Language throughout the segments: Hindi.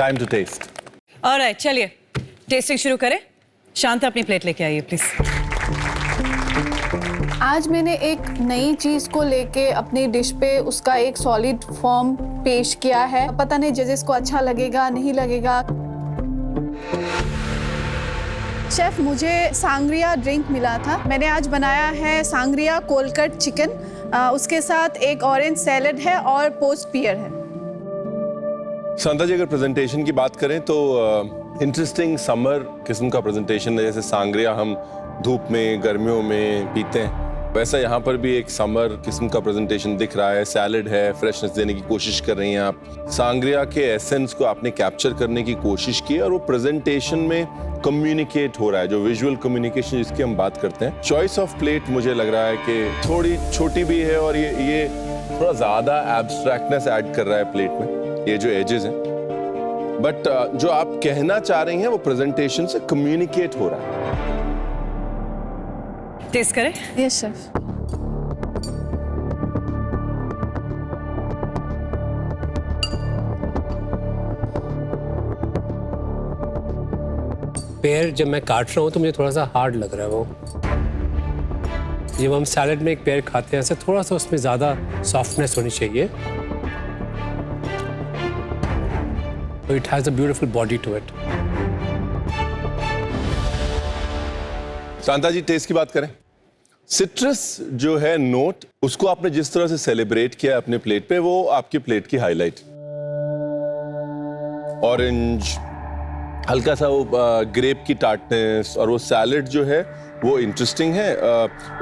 Time to taste. ऑलराइट, चलिए टेस्टिंग शुरू करें। शांता अपनी प्लेट लेके आइए प्लीज। आज मैंने एक नई चीज को लेके अपनी डिश पे उसका एक सॉलिड फॉर्म पेश किया है। पता नहीं जजेस को अच्छा लगेगा नहीं लगेगा। शेफ, मुझे सांग्रिया ड्रिंक मिला था। मैंने आज बनाया है सांग्रिया कोल्ड कट चिकन। उसके साथ एक ऑरेंज सैलेड है और पोस्ट पियर है। शांता जी, अगर प्रेजेंटेशन की बात करें तो इंटरेस्टिंग समर किस्म का प्रेजेंटेशन है। जैसे सांग्रिया हम धूप में गर्मियों में पीते हैं, वैसा यहाँ पर भी एक समर किस्म का प्रेजेंटेशन दिख रहा है। सैलेड है, फ्रेशनेस देने की कोशिश कर रही हैं आप। सांग्रिया के एसेंस को आपने कैप्चर करने की कोशिश की और वो प्रेजेंटेशन में कम्युनिकेट हो रहा है, जो विजुअल कम्युनिकेशन जिसकी हम बात करते हैं। चॉइस ऑफ प्लेट मुझे लग रहा है कि थोड़ी छोटी भी है और ये थोड़ा ज़्यादा एब्स्ट्रैक्टनेस ऐड कर रहा है प्लेट में, ये जो एजेस हैं। बट जो आप कहना चाह रही हैं वो प्रेजेंटेशन से कम्युनिकेट हो रहा है। टेस्ट करें? Yes chef. पेयर जब मैं काट रहा हूँ तो मुझे थोड़ा सा हार्ड लग रहा है वो। जब हम सैलेड में एक पेयर खाते हैं ऐसे थोड़ा सा उसमें ज़्यादा सॉफ्टनेस होनी चाहिए। तो it has a beautiful body to it. Shanta ji, taste की बात करें। सिट्रस जो है नोट, उसको आपने जिस तरह से सेलिब्रेट किया अपने प्लेट पे, वो आपकी प्लेट की हाईलाइट। ऑरेंज, हल्का सा वो ग्रेप की टार्टनेस और वो सैलेड जो है वो इंटरेस्टिंग है।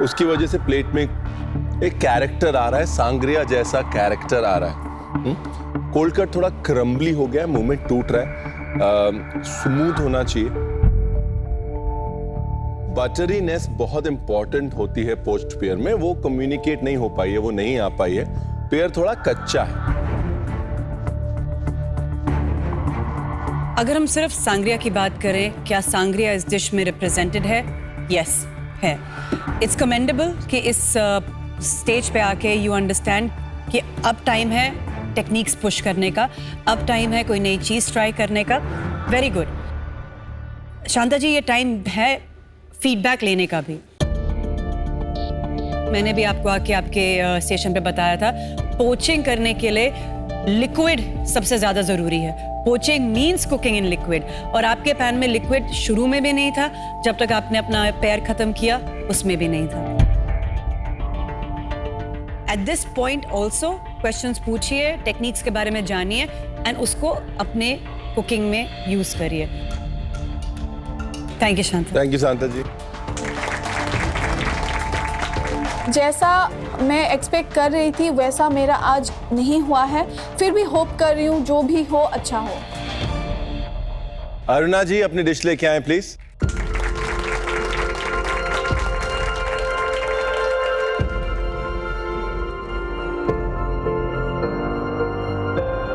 उसकी वजह से प्लेट में एक कैरेक्टर आ रहा है, सांग्रिया जैसा कैरेक्टर आ रहा है। कोल्ड कट थोड़ा क्रम्बली हो गया है, मुंह में टूट रहा है, स्मूथ होना चाहिए। बटरीनेस बहुत इंपॉर्टेंट होती है पोस्ट पेयर में, वो कम्युनिकेट नहीं हो पाई है, वो नहीं आ पाई है। पेयर थोड़ा कच्चा है। अगर हम सिर्फ सांग्रिया की बात करें, क्या सांग्रिया इस डिश में रिप्रेजेंटेड है? यस, है। इट्स कमेंडेबल कि इस स्टेज पे आके यू अंडरस्टैंड कि अब टाइम है टेक्निक्स पुश करने का, अब टाइम है कोई नई चीज़ ट्राई करने का। वेरी गुड शांता जी, ये टाइम है फीडबैक लेने का भी। मैंने भी आपको आके आपके स्टेशन पे बताया था, पोचिंग करने के लिए लिक्विड सबसे ज़्यादा ज़रूरी है। Poaching means cooking in liquid, और आपके पैन में लिक्विड शुरू में भी नहीं था, जब तक आपने अपना पैर खत्म किया उसमें भी नहीं था। At this point also questions पूछिए, टेक्निक्स के बारे में जानिए एंड उसको अपने कुकिंग में यूज करिए। Thank you Shanta. Thank you Shanta ji. जैसा मैं एक्सपेक्ट कर रही थी वैसा मेरा आज नहीं हुआ है, फिर भी होप कर रही हूँ जो भी हो अच्छा हो। अरुणा जी, अपनी डिश लेके आए प्लीज।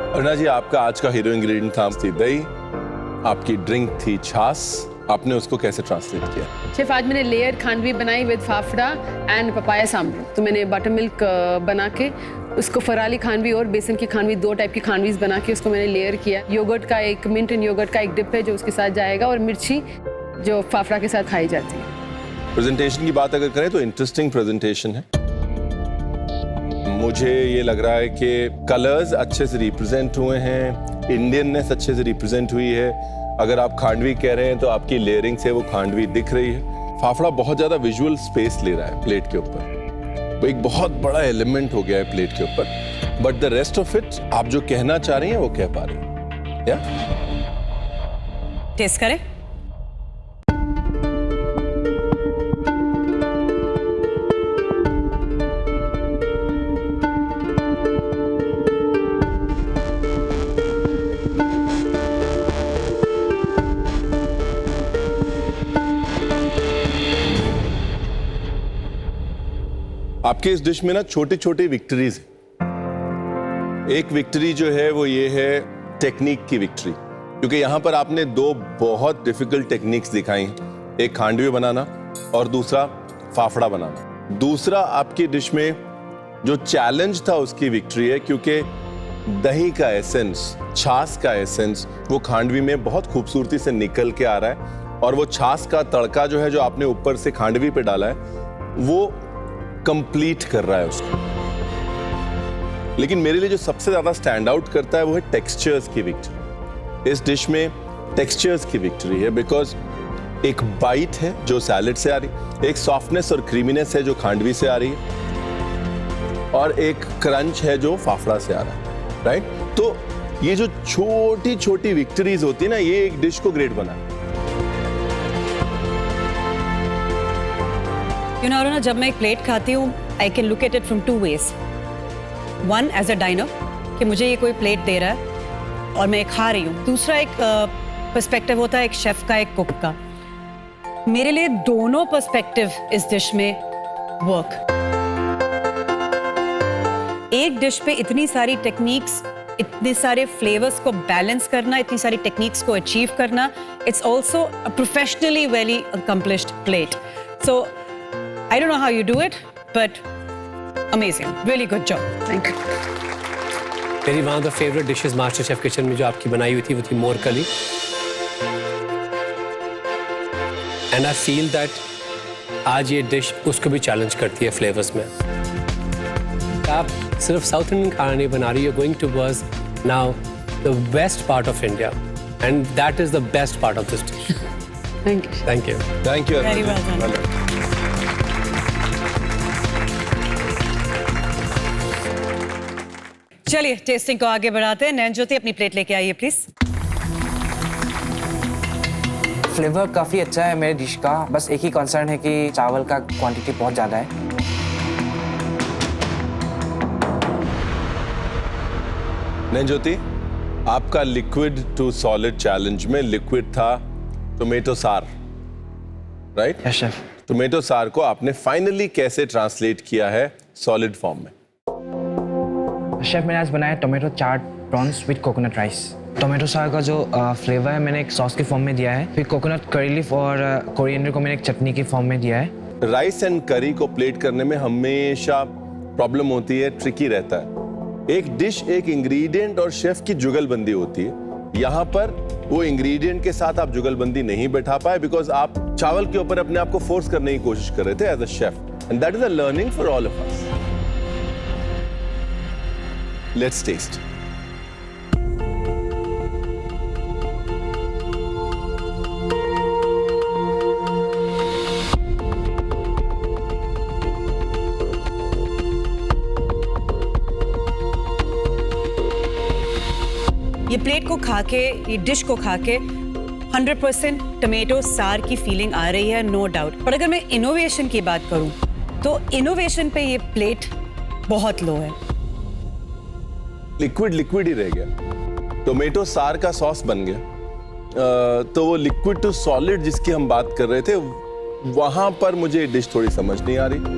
अरुणा जी, आपका आज का हीरो इंग्रेडिएंट था दही, आपकी ड्रिंक थी छाछ। आपने उसको कैसे ट्रांसलेट किया? शेफ, आज मैंने लेयर खांडवी बनाई with fafda and papaya sambar. तो मैंने बटर मिल्क बना के उसको फराली खांडवी और बेसन की खांडवी, दो टाइप की खांडवीज बना के उसको मैंने लेयर किया। योगर्ट का एक मिंट एंड योगर्ट का एक डिप है जो उसके साथ जाएगा, और मिर्ची जो फाफड़ा के साथ खाई जाती है। प्रेजेंटेशन की बात अगर करें तो इंटरेस्टिंग प्रेजेंटेशन है। मुझे ये लग रहा है कि कलर्स अच्छे से रिप्रेजेंट हुए हैं, इंडियननेस अच्छे से रिप्रेजेंट हुई है। अगर आप खांडवी कह रहे हैं तो आपकी लेयरिंग से वो खांडवी दिख रही है। फाफड़ा बहुत ज़्यादा विजुअल स्पेस ले रहा है प्लेट के ऊपर, वो एक बहुत बड़ा एलिमेंट हो गया है प्लेट के ऊपर। But the rest of it आप जो कहना चाह रही हैं वो कह पा रही हैं। या टेस्ट करें? आपके इस डिश में ना छोटी छोटी विक्ट्रीज है। एक विक्ट्री जो है वो ये है टेक्निक की विक्ट्री, क्योंकि यहाँ पर आपने दो बहुत डिफिकल्ट टेक्निक्स दिखाई हैं, एक खांडवी बनाना और दूसरा फाफड़ा बनाना। दूसरा आपकी डिश में जो चैलेंज था उसकी विक्ट्री है, क्योंकि दही का एसेंस छाछ का एसेंस वो खांडवी में बहुत खूबसूरती से निकल के आ रहा है, और वो छाछ का तड़का जो है जो आपने ऊपर से खांडवी पे डाला है वो कंप्लीट कर रहा है उसको। लेकिन मेरे लिए जो सबसे ज्यादा स्टैंड आउट करता है वो है टेक्सचर्स की विक्ट्री। इस डिश में टेक्सचर्स की विक्ट्री है, बिकॉज एक बाइट है जो सैलेड से आ रही, एक सॉफ्टनेस और क्रीमीनेस है जो खांडवी से आ रही है, और एक क्रंच है जो फाफड़ा से आ रहा है, राइट? तो ये जो छोटी छोटी विक्ट्रीज होती है ना, ये एक डिश को ग्रेट बना। You know, अरुणा, जब मैं एक प्लेट खाती हूँ, I can look at it from two ways. One, as a diner, कि मुझे ये कोई प्लेट दे रहा है और मैं खा रही हूँ। दूसरा एक पर्सपेक्टिव होता है एक शेफ का, एक कुक का। मेरे लिए दोनों पर्सपेक्टिव इस डिश में वर्क। एक डिश पे इतनी सारी टेक्निक्स, इतने सारे फ्लेवर्स को बैलेंस करना, इतनी सारी टेक्निक्स को अचीव करना, it's also a professionally very accomplished plate. So I don't know how you do it, but amazing. Really good job. Thank you. मेरी one of the favourite dishes master chef kitchen में जो आपकी बनाई हुई थी वो थी मोर कली, एंड आई फील दैट आज ये डिश उसको भी चैलेंज करती है फ्लेवर्स में। आप सिर्फ साउथ इंडियन खाना नहीं बना रही, you going towards now the west part of India, and that is the best part of this dish. Thank you. Thank you. Thank you. Very well done. चलिए टेस्टिंग को आगे बढ़ाते हैं। नैन ज्योति, अपनी प्लेट लेके आइए प्लीज। फ्लेवर काफ़ी अच्छा है मेरे डिश का, बस एक ही कंसर्न है कि चावल का क्वांटिटी बहुत ज़्यादा है। नैन ज्योति, आपका लिक्विड टू सॉलिड चैलेंज में लिक्विड था टोमेटो सार, राइट? Yes chef. टोमेटो सार को आपने फाइनली कैसे ट्रांसलेट किया है सॉलिड फॉर्म में? शेफ, मैंने आज बनाया tomato chaat prawns with coconut rice. Tomato सार का जो फ्लेवर है मैंने एक सॉस के फॉर्म में दिया है, फिर कोकोनट करी लीफ और कोरिएंडर को मैंने एक चटनी के फॉर्म में दिया है। राइस एंड करी को प्लेट करने में हमेशा प्रॉब्लम होती है, ट्रिकी रहता है। एक डिश, एक इंग्रेडिएंट और शेफ की जुगलबंदी होती है। यहाँ पर वो इंग्रेडिएंट के साथ आप जुगलबंदी नहीं बैठा पाए, बिकॉज आप चावल के ऊपर अपने आप को फोर्स करने की कोशिश कर रहे थे as a chef, and that is a learning for all of us. Let's taste. ये प्लेट को खा के, ये डिश को खा के 100% टमेटो सार की फीलिंग आ रही है, नो डाउट। पर अगर मैं इनोवेशन की बात करूं तो इनोवेशन पे ये प्लेट बहुत लो है। लिक्विड लिक्विड ही रह गया, टोमेटो सार का सॉस बन गया, तो वो लिक्विड टू सॉलिड जिसकी हम बात कर रहे थे वहां पर मुझे डिश थोड़ी समझ नहीं आ रही।